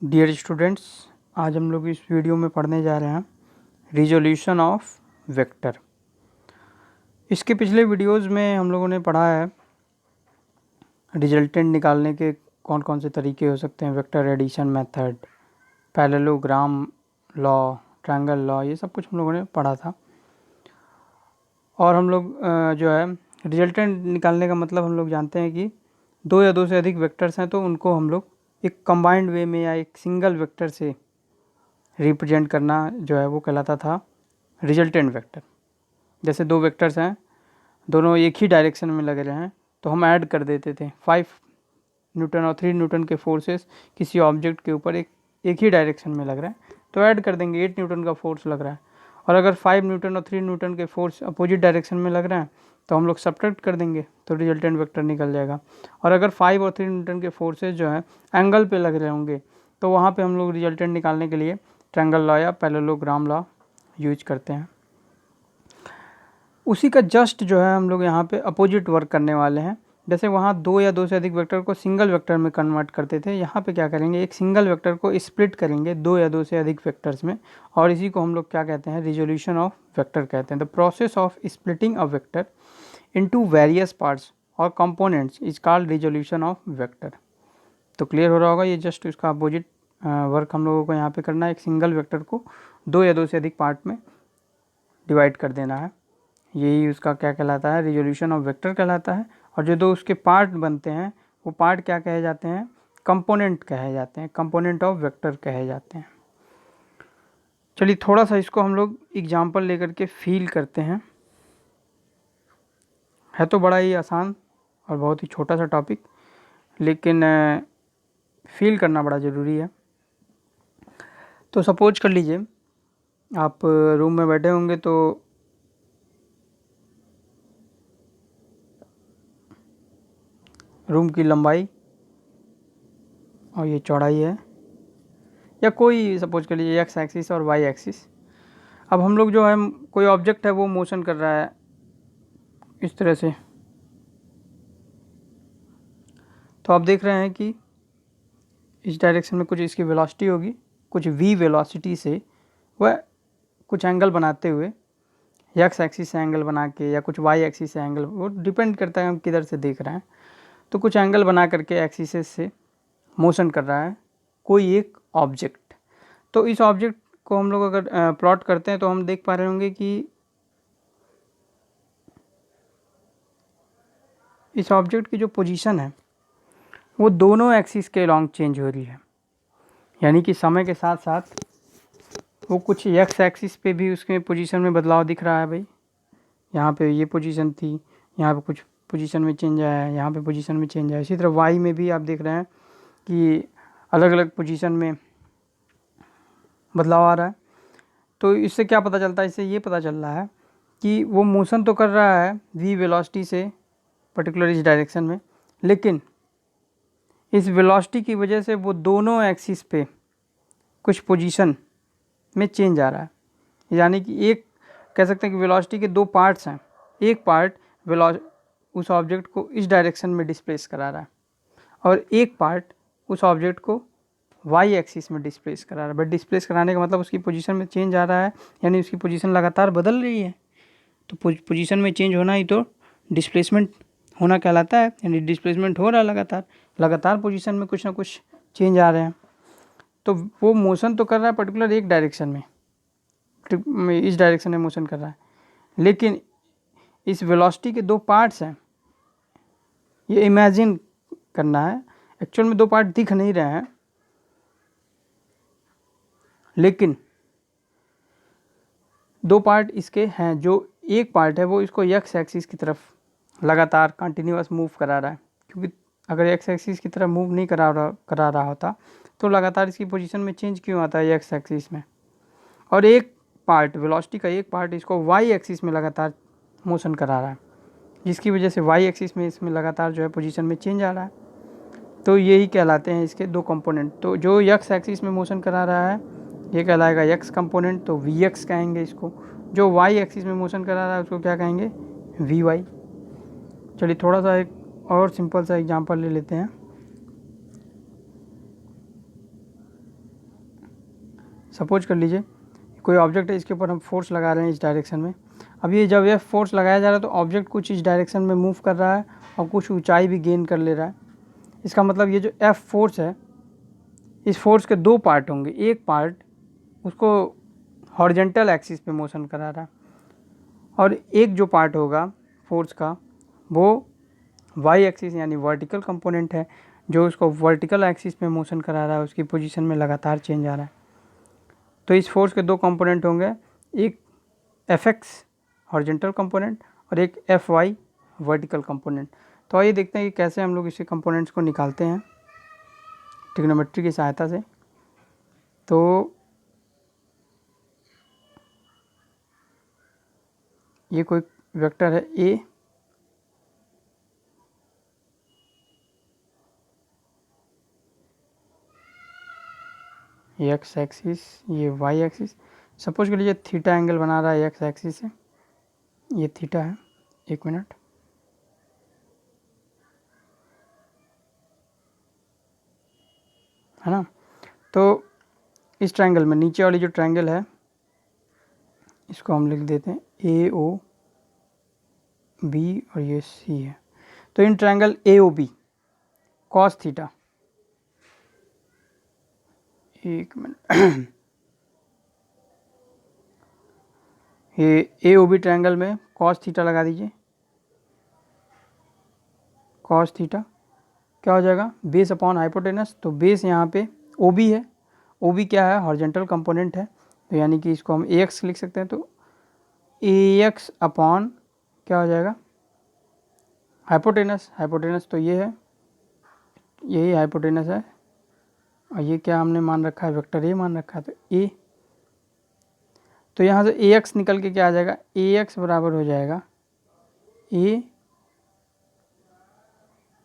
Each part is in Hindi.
डियर स्टूडेंट्स, आज हम लोग इस वीडियो में पढ़ने जा रहे हैं रिजोल्यूशन ऑफ वेक्टर। इसके पिछले वीडियोस में हम लोगों ने पढ़ा है रिजल्टेंट निकालने के कौन कौन से तरीके हो सकते हैं, vector addition method, parallelogram law, triangle law, ये सब कुछ हम लोगों ने पढ़ा था। और हम लोग जो है रिजल्टेंट निकालने का मतलब हम लोग जानते हैं कि दो या दो से अधिक वेक्टर्स हैं तो उनको हम लोग एक कंबाइंड वे में या एक सिंगल वेक्टर से रिप्रेजेंट करना जो है वो कहलाता था रिजल्टेंट वेक्टर। जैसे दो वेक्टर्स हैं, दोनों एक ही डायरेक्शन में लग रहे हैं तो हम ऐड कर देते थे 5 न्यूटन और 3 न्यूटन के फोर्सेस किसी ऑब्जेक्ट के ऊपर एक ही डायरेक्शन में लग रहे हैं तो ऐड कर देंगे, 8 न्यूटन का फोर्स लग रहा है। और अगर 5 न्यूटन और 3 न्यूटन के फोर्स अपोजिट डायरेक्शन में लग रहे हैं तो हम लोग सब्ट्रैक्ट कर देंगे तो रिजल्टेंट वेक्टर निकल जाएगा। और अगर 5 और 3 न्यूटन के फोर्सेस जो है एंगल पे लग रहे होंगे तो वहाँ पे हम लोग रिजल्टेंट निकालने के लिए ट्रायंगल लॉ या पैरेललोग्राम लॉ यूज करते हैं। उसी का जस्ट जो है हम लोग यहाँ पे अपोजिट वर्क करने वाले हैं। जैसे वहाँ दो या दो से अधिक वेक्टर को सिंगल वेक्टर में कन्वर्ट करते थे, यहाँ पे क्या करेंगे, एक सिंगल वेक्टर को स्प्लिट करेंगे दो या दो से अधिक वेक्टर्स में, और इसी को हम लोग क्या कहते हैं, रिजोल्यूशन ऑफ वेक्टर कहते हैं। The process of splitting a vector into various parts और components is called resolution of vector. तो क्लियर हो रहा होगा, ये जस्ट इसका अपोजिट वर्क हम लोगों को यहाँ पे करना है। एक सिंगल वेक्टर को दो या दो से अधिक पार्ट में डिवाइड कर देना है, यही उसका क्या कहलाता है, रिजोल्यूशन ऑफ वेक्टर कहलाता है। और जो दो उसके पार्ट बनते हैं वो पार्ट क्या कहे जाते हैं, कंपोनेंट कहे जाते हैं, कंपोनेंट ऑफ वेक्टर कहे जाते हैं। चलिए थोड़ा सा इसको हम लोग एग्जाम्पल लेकर के फील करते हैं। है तो बड़ा ही आसान और बहुत ही छोटा सा टॉपिक, लेकिन फील करना बड़ा ज़रूरी है। तो सपोज कर लीजिए आप रूम में बैठे होंगे तो रूम की लंबाई और ये चौड़ाई है, या कोई सपोज कर लीजिए एक्स एक्सिस और वाई एक्सिस। अब हम लोग जो है कोई ऑब्जेक्ट है वो मोशन कर रहा है इस तरह से, तो आप देख रहे हैं कि इस डायरेक्शन में कुछ इसकी वेलोसिटी होगी, कुछ v वेलोसिटी से वह कुछ एंगल बनाते हुए एक्स एक्सिस से एंगल बना के या कुछ वाई एक्सिस से एंगल, वो डिपेंड करता है हम किधर से देख रहे हैं, तो कुछ एंगल बना करके एक्सिस से मोशन कर रहा है कोई एक ऑब्जेक्ट। तो इस ऑब्जेक्ट को हम लोग अगर प्लॉट करते हैं तो हम देख पा रहे होंगे कि इस ऑब्जेक्ट की जो पोजीशन है वो दोनों एक्सिस के लॉन्ग चेंज हो रही है, यानी कि समय के साथ साथ वो कुछ एक्स एक्सिस पे भी उसके पोजीशन में बदलाव दिख रहा है। भाई यहाँ पे ये पोजीशन थी, यहाँ पे कुछ पोजीशन में चेंज आया है, यहाँ पे पोजीशन में चेंज आया है। इसी तरह वाई में भी आप देख रहे हैं कि अलग अलग पोजीशन में बदलाव आ रहा है। तो इससे क्या पता चलता है, इससे ये पता चल रहा है कि वो मोशन तो कर रहा है v वेलोसिटी से पर्टिकुलर इस डायरेक्शन में, लेकिन इस वेलोसिटी की वजह से वो दोनों एक्सिस पे कुछ पोजीशन में चेंज आ रहा है। यानी कि एक कह सकते हैं कि वेलोसिटी के दो पार्ट्स हैं, एक पार्ट उस ऑब्जेक्ट को इस डायरेक्शन में डिस्प्लेस करा रहा है और एक पार्ट उस ऑब्जेक्ट को वाई एक्सिस में डिस्प्लेस करा रहा है। बट डिस्प्लेस कराने का मतलब उसकी पोजीशन में चेंज आ रहा है, यानी उसकी पोजीशन लगातार बदल रही है। तो पोजीशन में चेंज होना ही तो डिस्प्लेसमेंट होना कहलाता है, यानी डिस्प्लेसमेंट हो रहा है लगातार पोजीशन में कुछ ना कुछ चेंज आ रहे हैं। तो वो मोशन तो कर रहा है पर्टिकुलर एक डायरेक्शन में, इस डायरेक्शन में मोशन कर रहा है, लेकिन इस वेलोसिटी के दो पार्ट्स हैं, ये इमेजिन करना है। एक्चुअल में दो पार्ट दिख नहीं रहे हैं, लेकिन दो पार्ट इसके हैं। जो एक पार्ट है वो इसको एक्स एक्सिस की तरफ लगातार कंटिन्यूअस मूव करा रहा है, क्योंकि अगर एक्स एक्सिस की तरफ मूव नहीं करा रहा होता तो लगातार इसकी पोजीशन में चेंज क्यों आता है एक्स एक्सिस में। और एक पार्ट वेलोसिटी का एक पार्ट इसको वाई एक्सिस में लगातार मोशन करा रहा है, जिसकी वजह से वाई एक्सिस में इसमें लगातार जो है पोजीशन में चेंज आ रहा है। तो यही कहलाते हैं इसके दो कंपोनेंट। तो जो एक्स एक्सिस में मोशन करा रहा है ये कहलाएगा एक्स कंपोनेंट, तो वी एक्स कहेंगे इसको। जो वाई एक्सिस में मोशन करा रहा है उसको क्या कहेंगे, वी वाई। चलिए थोड़ा सा एक और सिंपल सा एग्जांपल ले लेते हैं। सपोज कर लीजिए कोई ऑब्जेक्ट है, इसके ऊपर हम फोर्स लगा रहे हैं इस डायरेक्शन में। अब ये जब यह फोर्स लगाया जा रहा है तो ऑब्जेक्ट कुछ इस डायरेक्शन में मूव कर रहा है और कुछ ऊंचाई भी गेन कर ले रहा है। इसका मतलब ये जो एफ फोर्स है, इस फोर्स के दो पार्ट होंगे। एक पार्ट उसको हॉरिजेंटल एक्सिस पे मोशन करा रहा है और एक जो पार्ट होगा फोर्स का वो वाई एक्सिस यानी वर्टिकल कंपोनेंट है, जो उसको वर्टिकल एक्सिस पे मोशन करा रहा है, उसकी पोजीशन में लगातार चेंज आ रहा है। तो इस फोर्स के दो कंपोनेंट होंगे, एक एफ एक्स हॉरिजेंटल कंपोनेंट और एक एफ वाई वर्टिकल कंपोनेंट। तो आइए देखते हैं कि कैसे हम लोग इसे कंपोनेंट्स को निकालते हैं ट्रिग्नोमेट्री की सहायता से। तो ये कोई वेक्टर है ए, एक्स एक्सिस, ये वाई एक्सिस। सपोज कर लीजिए थीटा एंगल बना रहा है एक्स एक्सिस से, ये थीटा है। एक मिनट, है ना। तो इस ट्रायंगल में नीचे वाली जो ट्रायंगल है इसको हम लिख देते हैं ए ओ बी और ये सी है। तो in triangle A O B cos theta, एक मिनट, ये ए ओ बी ट्रायंगल में कॉस थीटा लगा दीजिए। कॉस थीटा क्या हो जाएगा, बेस अपॉन हाइपोटेनस। तो बेस यहाँ पे ओ बी है, ओ बी क्या है, हॉरिजेंटल कंपोनेंट है, तो यानी कि इसको हम ए एक्स लिख सकते हैं। तो ए एक्स अपॉन क्या हो जाएगा, हाइपोटेनस। हाइपोटेनस तो ये है, यही हाइपोटेनस है और ये क्या हमने मान रखा है, वेक्टर ए मान रखा है, तो ए। तो यहाँ से ए एक्स निकल के क्या आ जाएगा, ए एक्स बराबर हो जाएगा ए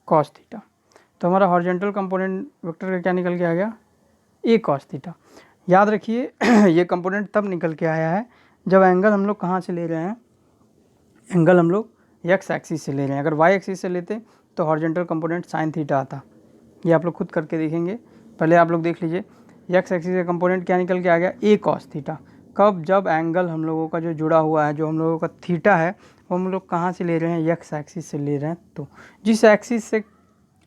कॉस थीटा। तो हमारा हॉरिजेंटल कंपोनेंट वेक्टर का क्या निकल के आ गया, ए कॉस थीटा। याद रखिए ये कंपोनेंट तब निकल के आया है जब एंगल हम लोग कहाँ से ले रहे हैं, एंगल हम लोग एक्स एक्सिस से ले रहे हैं। अगर वाई एक्सिस से लेते तो हॉरिजेंटल कंपोनेंट साइन थीटा आता। ये आप लोग खुद करके देखेंगे, पहले आप लोग देख लीजिए। एक्स एक्सिस का कंपोनेंट क्या निकल के आ गया, ए कॉस थीटा। कब, जब एंगल हम लोगों का जो जुड़ा हुआ है, जो हम लोगों का थीटा है, वो हम लोग कहाँ से ले रहे हैं, एक्स एक्सिस से ले रहे हैं। तो जिस एक्सिस से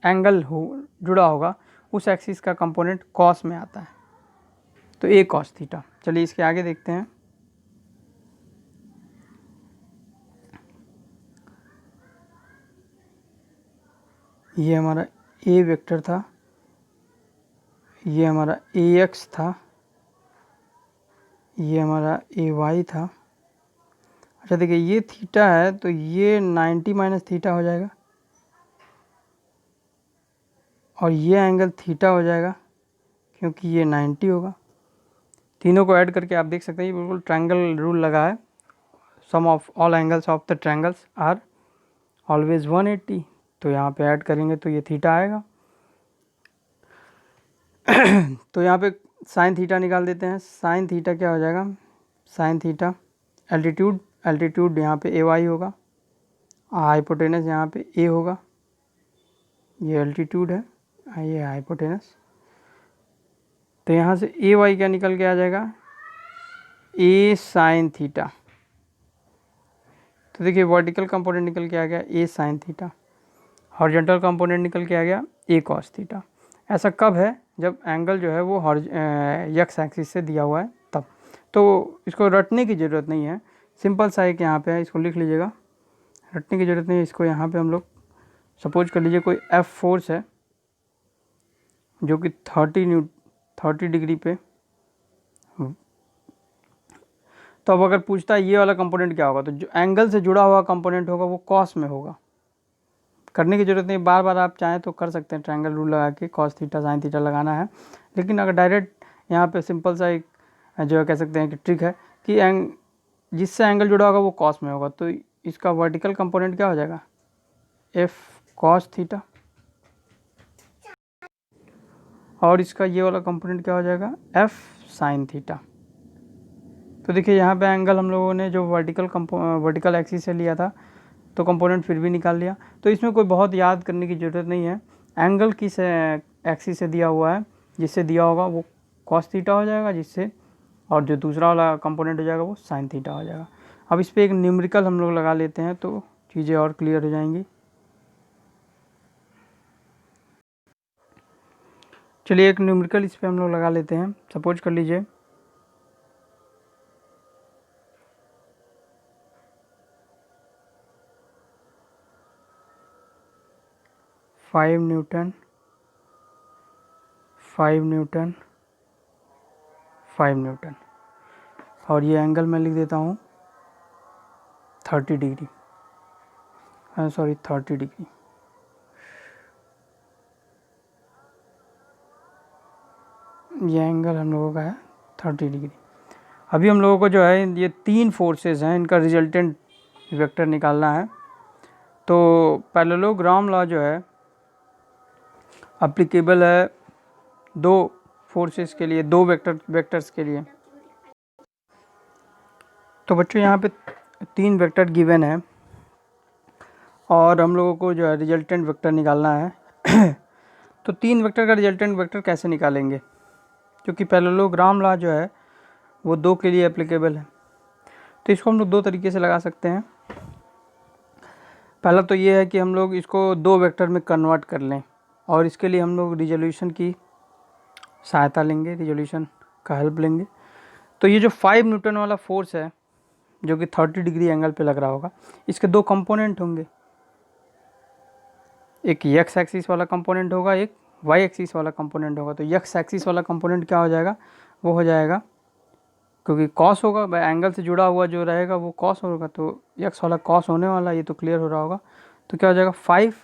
एंगल हो जुड़ा होगा उस एक्सिस का कंपोनेंट कॉस में आता है, तो ए कॉस थीटा। चलिए इसके आगे देखते हैं। ये हमारा ए वेक्टर था, ये हमारा ए एक्स था, ये हमारा ए वाई था। अच्छा देखिए ये थीटा है तो ये 90 माइनस थीटा हो जाएगा और ये एंगल थीटा हो जाएगा क्योंकि ये 90 होगा। तीनों को ऐड करके आप देख सकते हैं, ये बिल्कुल ट्रायंगल रूल लगा है, sum of all angles of the triangles are always 180। तो यहाँ पे ऐड करेंगे तो ये थीटा आएगा। तो यहाँ पे साइन थीटा निकाल देते हैं। साइन थीटा क्या हो जाएगा, साइन थीटा एल्टीट्यूड, एल्टीट्यूड यहाँ पे ए वाई होगा, हाइपोटेनस यहाँ पे ए होगा, ये एल्टीट्यूड है, ये हाइपोटेनस। तो यहाँ से ए वाई क्या निकल के आ जाएगा, ए साइन थीटा। तो देखिए वर्टिकल कंपोनेंट निकल के आ गया ए साइन थीटा, हॉरिजॉन्टल कंपोनेंट निकल के आ गया ए कॉस थीटा। ऐसा कब है, जब एंगल जो है वो एक्स एक्सिस से दिया हुआ है तब। तो इसको रटने की ज़रूरत नहीं है, सिंपल सा एक यहाँ पे है, इसको लिख लीजिएगा, रटने की ज़रूरत नहीं है। इसको यहाँ पे हम लोग सपोज कर लीजिए कोई एफ फोर्स है जो कि 30 डिग्री पे। तो अब अगर पूछता है ये वाला कंपोनेंट क्या होगा, तो जो एंगल से जुड़ा हुआ कंपोनेंट होगा वो कॉस में होगा। करने की ज़रूरत नहीं, बार बार आप चाहें तो कर सकते हैं, ट्रायंगल रूल लगा के कॉस थीटा साइन थीटा लगाना है। लेकिन अगर डायरेक्ट यहाँ पे सिंपल सा एक जो है कह सकते हैं कि ट्रिक है कि जिससे एंगल जुड़ा होगा वो कॉस में होगा, तो इसका वर्टिकल कंपोनेंट क्या हो जाएगा, एफ कॉस थीटा, और इसका ये वाला कंपोनेंट क्या हो जाएगा, एफ साइन थीटा। तो देखिए यहाँ पे एंगल हम लोगों ने जो वर्टिकल एक्सिस से लिया था तो कंपोनेंट फिर भी निकाल लिया। तो इसमें कोई बहुत याद करने की ज़रूरत नहीं है, एंगल किस एक्सिस से दिया हुआ है, जिससे दिया होगा वो कॉस थीटा हो जाएगा, जिससे और जो दूसरा वाला कंपोनेंट हो जाएगा वो साइन थीटा हो जाएगा। अब इस पर एक न्यूमेरिकल हम लोग लगा लेते हैं तो चीज़ें और क्लियर हो जाएंगी। चलिए एक न्यूमेरिकल इस पर हम लोग लगा लेते हैं। सपोज कर लीजिए 5 न्यूटन 5 न्यूटन 5 न्यूटन, और ये एंगल मैं लिख देता हूँ 30 डिग्री, सॉरी 30 डिग्री। ये एंगल हम लोगों का है 30 डिग्री। अभी हम लोगों को जो है ये 3 फोर्सेस हैं, इनका रिजल्टेंट वेक्टर निकालना है। तो पैरेललोग्राम लॉ जो है अप्लीकेबल है 2 फोर्सेस के लिए, 2 वेक्टर्स के लिए। तो बच्चों यहाँ पे 3 वेक्टर गिवन है और हम लोगों को जो है रिजल्टेंट वेक्टर निकालना है। तो 3 वेक्टर का रिजल्टेंट वेक्टर कैसे निकालेंगे, क्योंकि पैरेललोग्राम लॉ जो है वो 2 के लिए एप्लीकेबल है। तो इसको हम लोग 2 तरीके से लगा सकते हैं। पहला तो ये है कि हम लोग इसको 2 वेक्टर में कन्वर्ट कर लें, और इसके लिए हम लोग रिजोल्यूशन की सहायता लेंगे, रिजोल्यूशन का हेल्प लेंगे। तो ये जो 5 न्यूटन वाला फोर्स है जो कि 30 डिग्री एंगल पे लग रहा होगा, इसके 2 कंपोनेंट होंगे, एक एक्स एक्सिस वाला कंपोनेंट होगा, एक वाई एक्सिस वाला कंपोनेंट होगा। तो एक्स एक्सिस वाला कंपोनेंट क्या हो जाएगा, वो हो जाएगा, क्योंकि कॉस होगा, एंगल से जुड़ा हुआ जो रहेगा वो कॉस होगा, तो एक्स वाला कॉस होने वाला, ये तो क्लियर हो रहा होगा। तो क्या हो जाएगा 5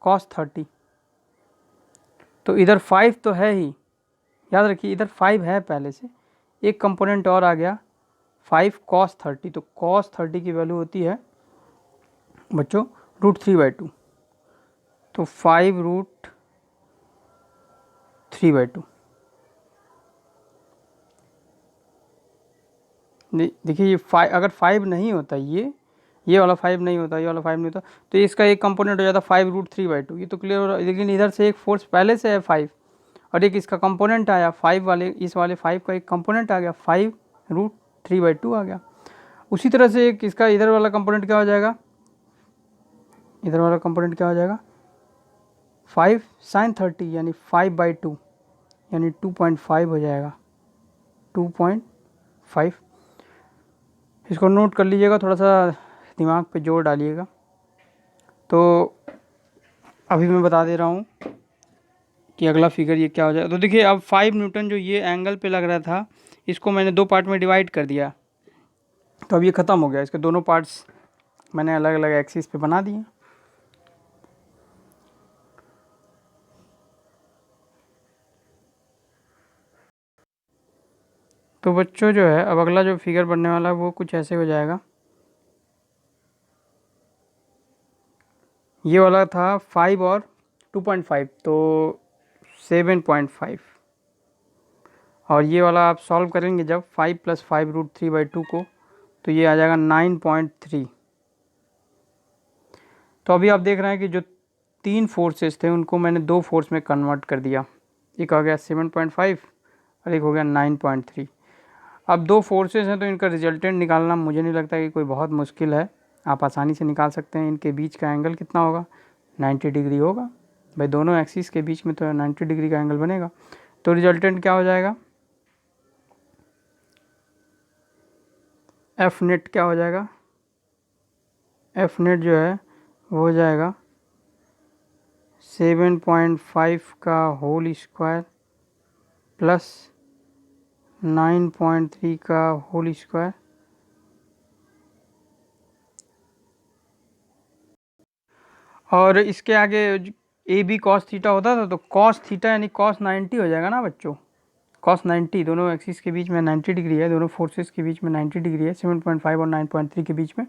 cos 30। तो इधर 5 तो है ही, याद रखिए इधर 5 है पहले से, एक कंपोनेंट और आ गया 5 cos 30। तो cos 30 की वैल्यू होती है बच्चों √3/2। तो 5 √3/2। देखिए ये 5, अगर 5 नहीं होता, ये वाला 5 नहीं होता, ये वाला 5 नहीं होता, तो इसका एक कंपोनेंट हो जाता 5 √3/2। ये तो क्लियर हो रहा है। लेकिन इधर से एक फोर्स पहले से है 5, और एक इसका कंपोनेंट आया 5 वाले, इस वाले 5 का एक कंपोनेंट आ गया 5 √3/2 आ गया। उसी तरह से एक इसका इधर वाला कंपोनेंट क्या हो जाएगा, इधर वाला कंपोनेंट क्या हो जाएगा 5 sin 30, यानी 5/2, यानी 2.5 हो जाएगा, 2.5। इसको नोट कर लीजिएगा, थोड़ा सा दिमाग पे जोर डालिएगा। तो अभी मैं बता दे रहा हूँ कि अगला फिगर ये क्या हो जाएगा। तो देखिए अब 5 न्यूटन जो ये एंगल पे लग रहा था, इसको मैंने 2 पार्ट में डिवाइड कर दिया, तो अब ये ख़त्म हो गया। इसके दोनों पार्ट्स मैंने अलग अलग एक्सिस पे बना दिए। तो बच्चों जो है अब अगला जो फिगर बनने वाला है वो कुछ ऐसे हो जाएगा। ये वाला था 5 और 2.5, तो 7.5, और ये वाला आप सॉल्व करेंगे जब 5 + 5 √3/2 को, तो ये आ जाएगा 9.3। तो अभी आप देख रहे हैं कि जो 3 फोर्सेस थे उनको मैंने 2 फोर्स में कन्वर्ट कर दिया, एक आ गया 7.5 और एक हो गया 9.3। अब 2 फोर्सेस हैं तो इनका रिजल्टेंट निकालना मुझे नहीं लगता कि कोई बहुत मुश्किल है, आप आसानी से निकाल सकते हैं। इनके बीच का एंगल कितना होगा, 90 डिग्री होगा भाई, दोनों एक्सिस के बीच में तो 90 डिग्री का एंगल बनेगा। तो रिजल्टेंट क्या हो जाएगा, एफ नेट क्या हो जाएगा, एफ नेट जो है वो हो जाएगा 7.5 का होल स्क्वायर प्लस 9.3 का होल स्क्वायर, और इसके आगे ए बी कॉस थीटा होता था, तो कॉस थीटा यानी cos 90 हो जाएगा ना बच्चों। cos 90 दोनों एक्सिस के बीच में 90 डिग्री है, दोनों फोर्सेस के बीच में 90 डिग्री है, 7.5 और 9.3 के बीच में।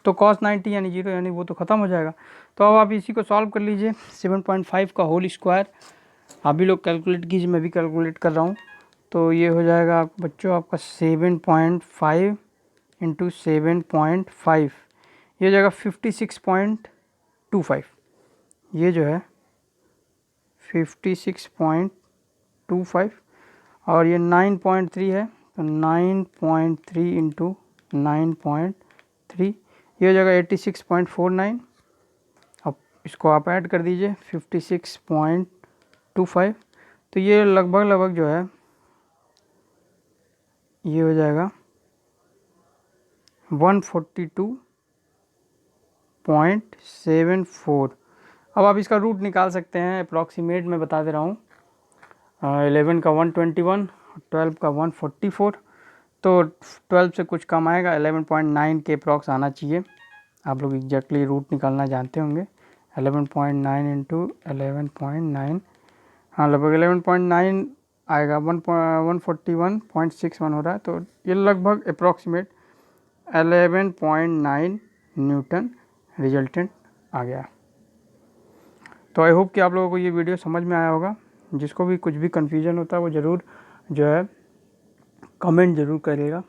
तो cos 90 यानी 0, यानी वो तो ख़त्म हो जाएगा। तो अब आप इसी को सॉल्व कर लीजिए। 7.5 का होल स्क्वायर, आप भी लोग कैलकुलेट कीजिए, मैं भी कैलकुलेट कर रहा हूँ। तो ये हो जाएगा बच्चों आपका 7.5 इंटू 7.5, ये हो जाएगा 56.25। ये जो है 56.25, और ये 9.3 है तो 9.3 इंटू 9.3 ये हो जाएगा 86.49। अब इसको आप ऐड कर दीजिए 56.25, तो ये लगभग जो है ये हो जाएगा 142.74। अब आप इसका रूट निकाल सकते हैं, अप्रॉक्सीमेट मैं बता दे रहा हूँ। 11 का 121, 12 का 144, तो 12 से कुछ कम आएगा, 11.9 के अप्रॉक्स आना चाहिए। आप लोग एग्जैक्टली रूट निकालना जानते होंगे। 11.9 इंटू 11.9, हाँ लगभग 11.9 आएगा, 141.61 हो रहा है, तो ये लगभग अप्रॉक्सीमेट 11.9 न्यूटन रिजल्टेंट आ गया। तो आई होप कि आप लोगों को ये वीडियो समझ में आया होगा। जिसको भी कुछ भी कन्फ्यूजन होता है वो ज़रूर जो है कमेंट ज़रूर करिएगा।